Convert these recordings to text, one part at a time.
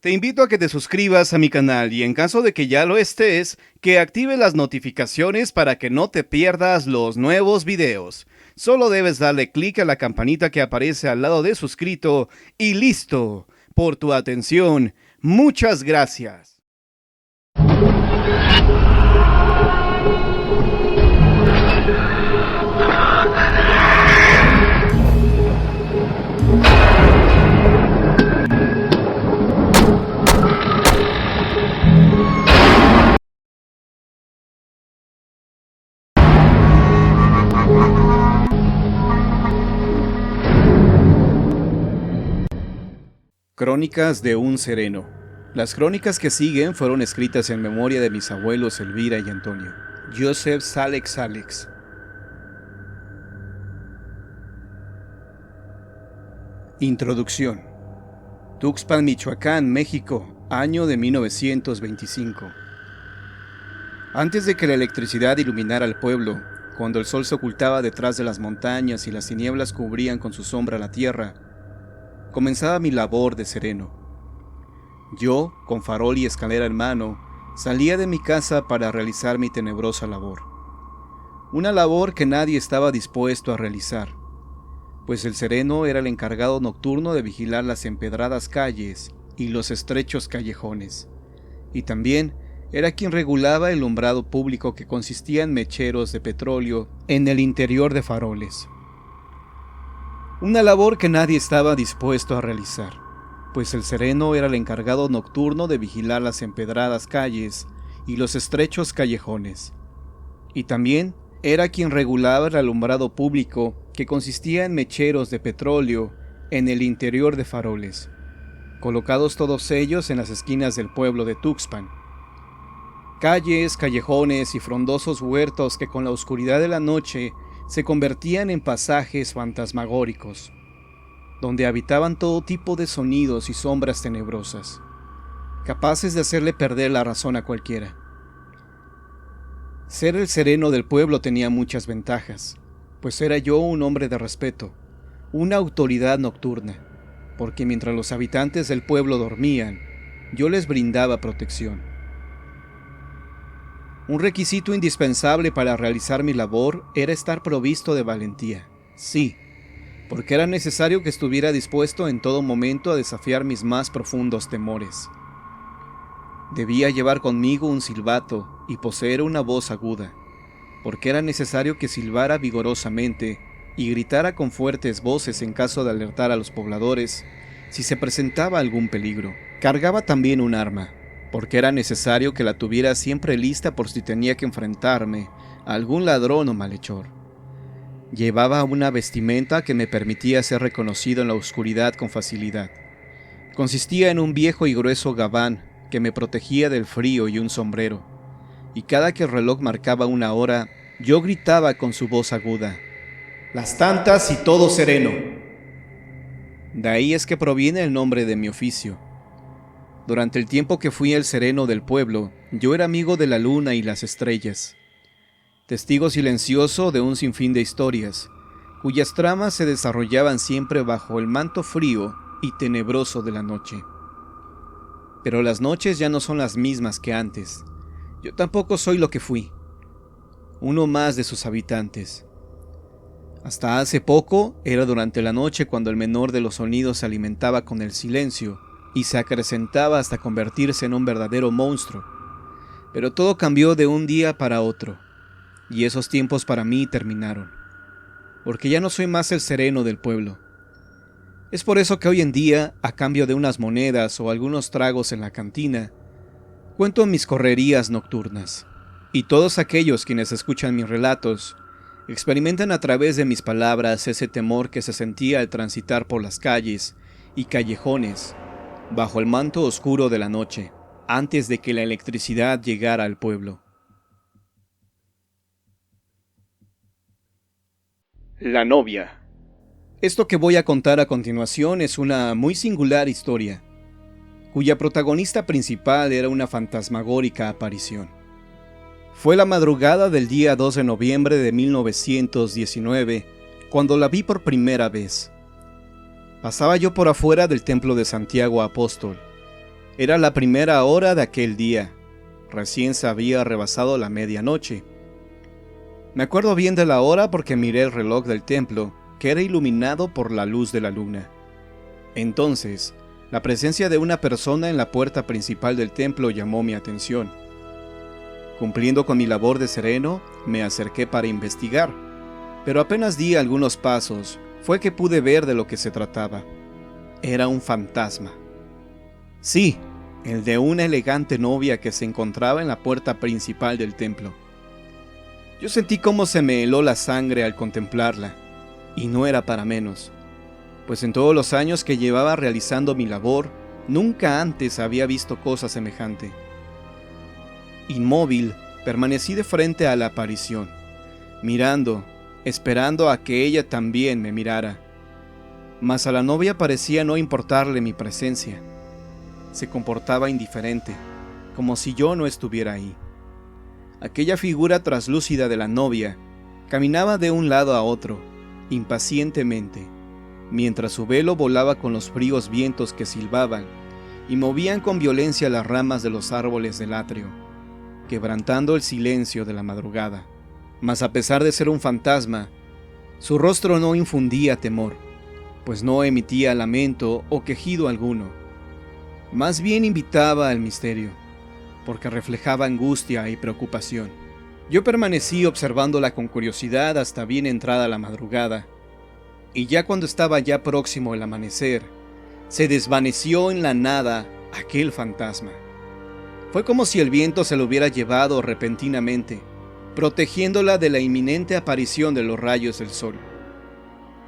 Te invito a que te suscribas a mi canal y en caso de que ya lo estés, que actives las notificaciones para que no te pierdas los nuevos videos. Solo debes darle clic a la campanita que aparece al lado de suscrito y listo. Por tu atención, muchas gracias. Crónicas de un sereno. Las crónicas que siguen fueron escritas en memoria de mis abuelos Elvira y Antonio. Joseph Salex. Introducción. Tuxpan, Michoacán, México, año de 1925. Antes de que la electricidad iluminara al pueblo, cuando el sol se ocultaba detrás de las montañas y las tinieblas cubrían con su sombra la tierra, comenzaba mi labor de sereno. Yo, con farol y escalera en mano, salía de mi casa para realizar mi tenebrosa labor. Una labor que nadie estaba dispuesto a realizar, pues el sereno era el encargado nocturno de vigilar las empedradas calles y los estrechos callejones, y también era quien regulaba el alumbrado público que consistía en mecheros de petróleo en el interior de faroles. Una labor que nadie estaba dispuesto a realizar, pues el sereno era el encargado nocturno de vigilar las empedradas calles y los estrechos callejones, y también era quien regulaba el alumbrado público que consistía en mecheros de petróleo en el interior de faroles, colocados todos ellos en las esquinas del pueblo de Tuxpan. Calles, callejones y frondosos huertos que con la oscuridad de la noche se convertían en pasajes fantasmagóricos, donde habitaban todo tipo de sonidos y sombras tenebrosas, capaces de hacerle perder la razón a cualquiera. Ser el sereno del pueblo tenía muchas ventajas, pues era yo un hombre de respeto, una autoridad nocturna, porque mientras los habitantes del pueblo dormían, yo les brindaba protección. Un requisito indispensable para realizar mi labor era estar provisto de valentía, sí, porque era necesario que estuviera dispuesto en todo momento a desafiar mis más profundos temores. Debía llevar conmigo un silbato y poseer una voz aguda, porque era necesario que silbara vigorosamente y gritara con fuertes voces en caso de alertar a los pobladores si se presentaba algún peligro. Cargaba también un arma, porque era necesario que la tuviera siempre lista por si tenía que enfrentarme a algún ladrón o malhechor. Llevaba una vestimenta que me permitía ser reconocido en la oscuridad con facilidad. Consistía en un viejo y grueso gabán que me protegía del frío y un sombrero, y cada que el reloj marcaba una hora, yo gritaba con su voz aguda: «Las tantas y todo sereno». De ahí es que proviene el nombre de mi oficio. Durante el tiempo que fui el sereno del pueblo, yo era amigo de la luna y las estrellas, testigo silencioso de un sinfín de historias, cuyas tramas se desarrollaban siempre bajo el manto frío y tenebroso de la noche. Pero las noches ya no son las mismas que antes. Yo tampoco soy lo que fui, uno más de sus habitantes. Hasta hace poco era durante la noche cuando el menor de los sonidos se alimentaba con el silencio y se acrecentaba hasta convertirse en un verdadero monstruo. Pero todo cambió de un día para otro, y esos tiempos para mí terminaron, porque ya no soy más el sereno del pueblo. Es por eso que hoy en día, a cambio de unas monedas o algunos tragos en la cantina, cuento mis correrías nocturnas, y todos aquellos quienes escuchan mis relatos experimentan a través de mis palabras ese temor que se sentía al transitar por las calles y callejones bajo el manto oscuro de la noche, antes de que la electricidad llegara al pueblo. La novia. Esto que voy a contar a continuación es una muy singular historia, cuya protagonista principal era una fantasmagórica aparición. Fue la madrugada del día 2 de noviembre de 1919 cuando la vi por primera vez. Pasaba yo por afuera del templo de Santiago Apóstol, Era la primera hora de aquel día. Recién se había rebasado la medianoche. Me acuerdo bien de la hora porque miré el reloj del templo, que era iluminado por la luz de la luna. Entonces, la presencia de una persona en la puerta principal del templo llamó mi atención. Cumpliendo con mi labor de sereno, me acerqué para investigar, pero apenas di algunos pasos, fue que pude ver de lo que se trataba. Era un fantasma. Sí, el de una elegante novia que se encontraba en la puerta principal del templo. Yo sentí cómo se me heló la sangre al contemplarla, y no era para menos, pues en todos los años que llevaba realizando mi labor, nunca antes había visto cosa semejante. Inmóvil, permanecí de frente a la aparición, mirando, esperando a que ella también me mirara. Mas a la novia parecía no importarle mi presencia. Se comportaba indiferente, como si yo no estuviera ahí. Aquella figura traslúcida de la novia caminaba de un lado a otro, impacientemente, mientras su velo volaba con los fríos vientos que silbaban y movían con violencia las ramas de los árboles del atrio, quebrantando el silencio de la madrugada. Mas a pesar de ser un fantasma, su rostro no infundía temor, pues no emitía lamento o quejido alguno. Más bien invitaba al misterio, porque reflejaba angustia y preocupación. Yo permanecí observándola con curiosidad hasta bien entrada la madrugada, y ya cuando estaba ya próximo el amanecer, se desvaneció en la nada aquel fantasma. Fue como si el viento se lo hubiera llevado repentinamente, protegiéndola de la inminente aparición de los rayos del sol.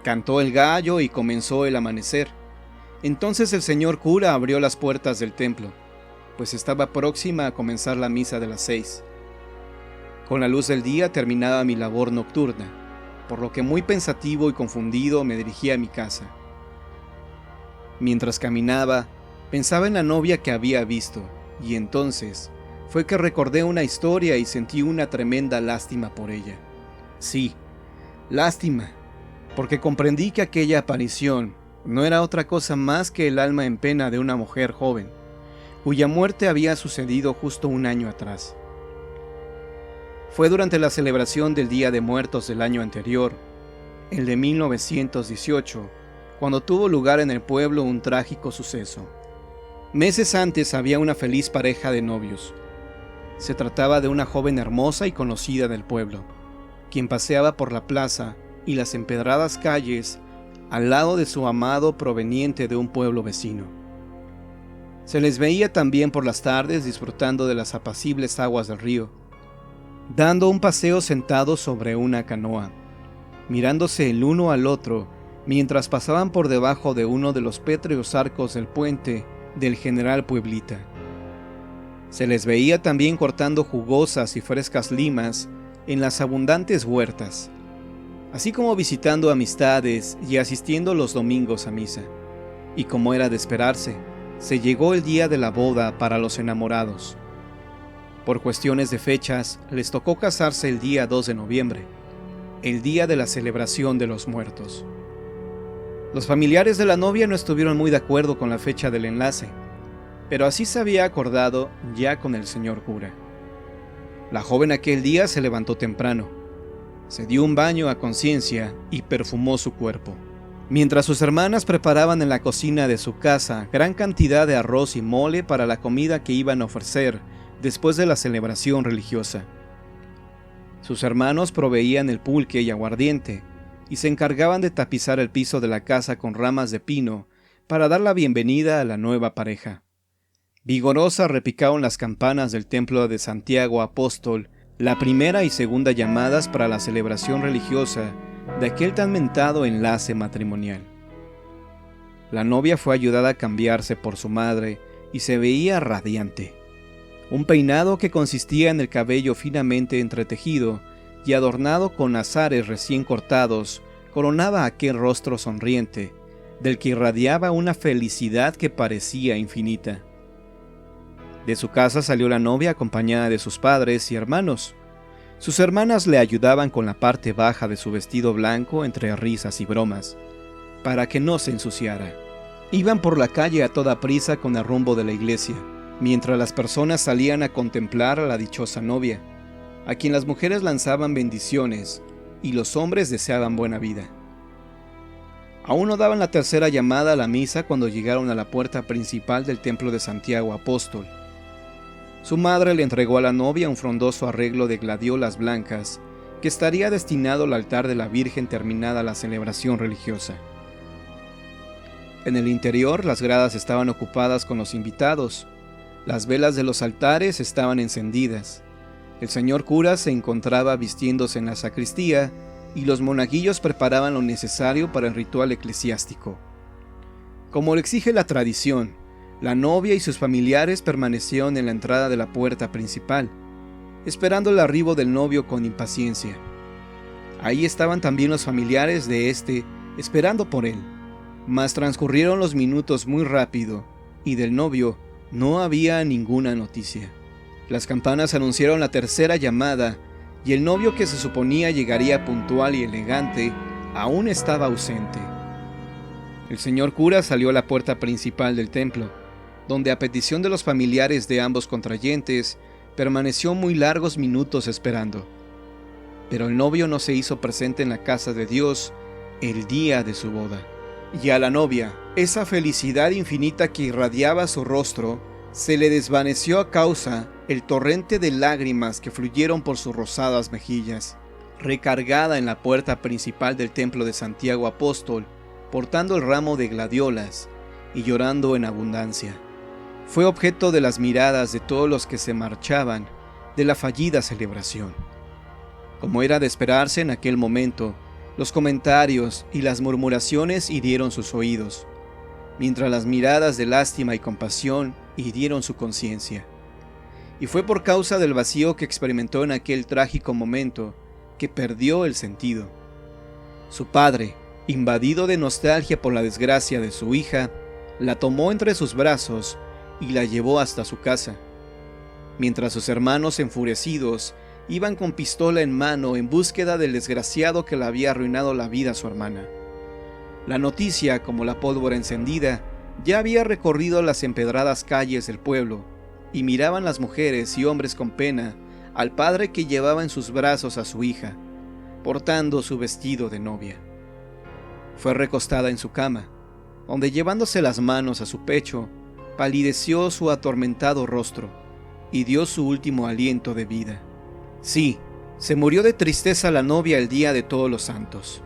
Cantó el gallo y comenzó el amanecer. Entonces el señor cura abrió las puertas del templo, pues estaba próxima a comenzar la misa de las 6. Con la luz del día terminaba mi labor nocturna, por lo que muy pensativo y confundido me dirigí a mi casa. Mientras caminaba, pensaba en la novia que había visto, y entonces fue que recordé una historia y sentí una tremenda lástima por ella. Sí, lástima, porque comprendí que aquella aparición no era otra cosa más que el alma en pena de una mujer joven, cuya muerte había sucedido justo un año atrás. Fue durante la celebración del Día de Muertos del año anterior, el de 1918, cuando tuvo lugar en el pueblo un trágico suceso. Meses antes había una feliz pareja de novios. Se trataba de una joven hermosa y conocida del pueblo, quien paseaba por la plaza y las empedradas calles al lado de su amado proveniente de un pueblo vecino. Se les veía también por las tardes disfrutando de las apacibles aguas del río, dando un paseo sentados sobre una canoa, mirándose el uno al otro mientras pasaban por debajo de uno de los pétreos arcos del puente del General Pueblita. Se les veía también cortando jugosas y frescas limas en las abundantes huertas, así como visitando amistades y asistiendo los domingos a misa. Y como era de esperarse, se llegó el día de la boda para los enamorados. Por cuestiones de fechas, les tocó casarse el día 2 de noviembre, el día de la celebración de los muertos. Los familiares de la novia no estuvieron muy de acuerdo con la fecha del enlace, pero así se había acordado ya con el señor cura. La joven aquel día se levantó temprano, se dio un baño a conciencia y perfumó su cuerpo. Mientras sus hermanas preparaban en la cocina de su casa gran cantidad de arroz y mole para la comida que iban a ofrecer después de la celebración religiosa. Sus hermanos proveían el pulque y aguardiente, y se encargaban de tapizar el piso de la casa con ramas de pino para dar la bienvenida a la nueva pareja. Vigorosas repicaron las campanas del templo de Santiago Apóstol, la primera y segunda llamadas para la celebración religiosa de aquel tan mentado enlace matrimonial. La novia fue ayudada a cambiarse por su madre y se veía radiante. Un peinado que consistía en el cabello finamente entretejido y adornado con azares recién cortados coronaba aquel rostro sonriente, del que irradiaba una felicidad que parecía infinita. De su casa salió la novia acompañada de sus padres y hermanos. Sus hermanas le ayudaban con la parte baja de su vestido blanco entre risas y bromas, para que no se ensuciara. Iban por la calle a toda prisa con el rumbo de la iglesia, mientras las personas salían a contemplar a la dichosa novia, a quien las mujeres lanzaban bendiciones y los hombres deseaban buena vida. Aún no daban la tercera llamada a la misa cuando llegaron a la puerta principal del templo de Santiago Apóstol. Su madre le entregó a la novia un frondoso arreglo de gladiolas blancas que estaría destinado al altar de la Virgen terminada la celebración religiosa. En el interior, las gradas estaban ocupadas con los invitados. Las velas de los altares estaban encendidas. El señor cura se encontraba vistiéndose en la sacristía y los monaguillos preparaban lo necesario para el ritual eclesiástico. Como lo exige la tradición, la novia y sus familiares permanecieron en la entrada de la puerta principal, esperando el arribo del novio con impaciencia. Ahí estaban también los familiares de este, esperando por él. Mas transcurrieron los minutos muy rápido, y del novio no había ninguna noticia. Las campanas anunciaron la tercera llamada, y el novio, que se suponía llegaría puntual y elegante, aún estaba ausente. El señor cura salió a la puerta principal del templo, donde a petición de los familiares de ambos contrayentes, permaneció muy largos minutos esperando. Pero el novio no se hizo presente en la casa de Dios el día de su boda. Y a la novia, esa felicidad infinita que irradiaba su rostro, se le desvaneció a causa el torrente de lágrimas que fluyeron por sus rosadas mejillas. Recargada en la puerta principal del templo de Santiago Apóstol, portando el ramo de gladiolas y llorando en abundancia, fue objeto de las miradas de todos los que se marchaban de la fallida celebración. Como era de esperarse en aquel momento, los comentarios y las murmuraciones hirieron sus oídos, mientras las miradas de lástima y compasión hirieron su conciencia. Y fue por causa del vacío que experimentó en aquel trágico momento que perdió el sentido. Su padre, invadido de nostalgia por la desgracia de su hija, la tomó entre sus brazos y la llevó hasta su casa, mientras sus hermanos enfurecidos iban con pistola en mano en búsqueda del desgraciado que le había arruinado la vida a su hermana. La noticia, como la pólvora encendida, ya había recorrido las empedradas calles del pueblo, y miraban las mujeres y hombres con pena al padre que llevaba en sus brazos a su hija, portando su vestido de novia. Fue recostada en su cama, donde, llevándose las manos a su pecho, palideció su atormentado rostro y dio su último aliento de vida. Sí, se murió de tristeza la novia el día de Todos los Santos.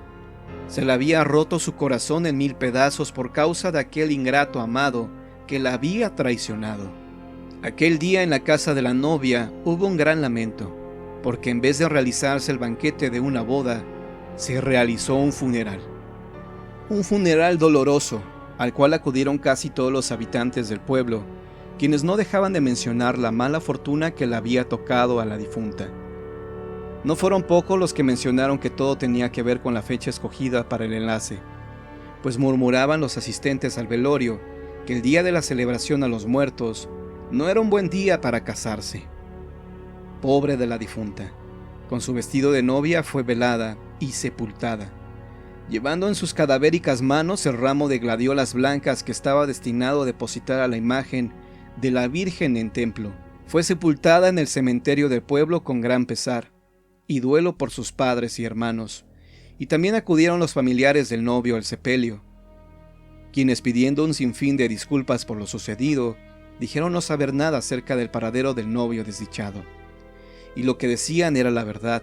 Se le había roto su corazón en 1000 pedazos por causa de aquel ingrato amado que la había traicionado. Aquel día en la casa de la novia hubo un gran lamento, porque en vez de realizarse el banquete de una boda, se realizó un funeral. Un funeral doloroso, al cual acudieron casi todos los habitantes del pueblo, quienes no dejaban de mencionar la mala fortuna que le había tocado a la difunta. No fueron pocos los que mencionaron que todo tenía que ver con la fecha escogida para el enlace, pues murmuraban los asistentes al velorio que el día de la celebración a los muertos no era un buen día para casarse. Pobre de la difunta, con su vestido de novia fue velada y sepultada, llevando en sus cadavéricas manos el ramo de gladiolas blancas que estaba destinado a depositar a la imagen de la Virgen en templo. Fue sepultada en el cementerio del pueblo con gran pesar y duelo por sus padres y hermanos, y también acudieron los familiares del novio al sepelio, quienes, pidiendo un sinfín de disculpas por lo sucedido, dijeron no saber nada acerca del paradero del novio desdichado, y lo que decían era la verdad.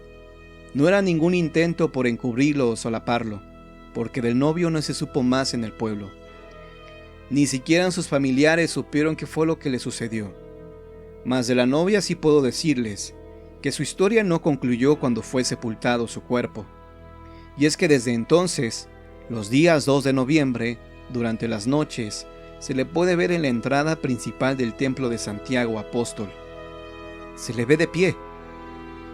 No era ningún intento por encubrirlo o solaparlo, porque del novio no se supo más en el pueblo. Ni siquiera sus familiares supieron qué fue lo que le sucedió. Mas de la novia sí puedo decirles que su historia no concluyó cuando fue sepultado su cuerpo. Y es que desde entonces, los días 2 de noviembre, durante las noches, se le puede ver en la entrada principal del templo de Santiago Apóstol. Se le ve de pie,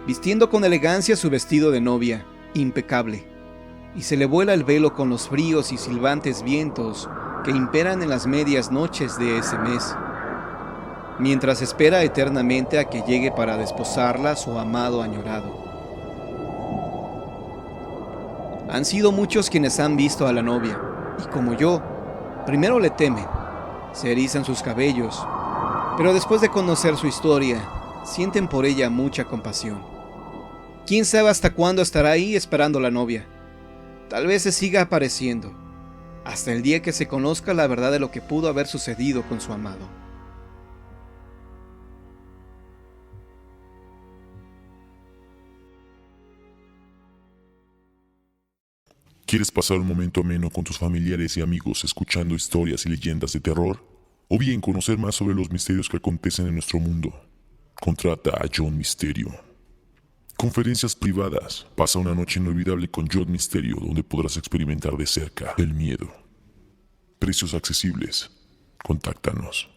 vistiendo con elegancia su vestido de novia, impecable, y se le vuela el velo con los fríos y silbantes vientos que imperan en las medias noches de ese mes, mientras espera eternamente a que llegue para desposarla su amado añorado. Han sido muchos quienes han visto a la novia, y como yo, Primero le temen, se erizan sus cabellos, pero después de conocer su historia, sienten por ella mucha compasión. ¿Quién sabe hasta cuándo estará ahí esperando la novia? Tal vez se siga apareciendo, hasta el día que se conozca la verdad de lo que pudo haber sucedido con su amado. ¿Quieres pasar un momento ameno con tus familiares y amigos escuchando historias y leyendas de terror? ¿O bien conocer más sobre los misterios que acontecen en nuestro mundo? Contrata a John Misterio. Conferencias privadas. Pasa una noche inolvidable con John Misterio, donde podrás experimentar de cerca el miedo. Precios accesibles. Contáctanos.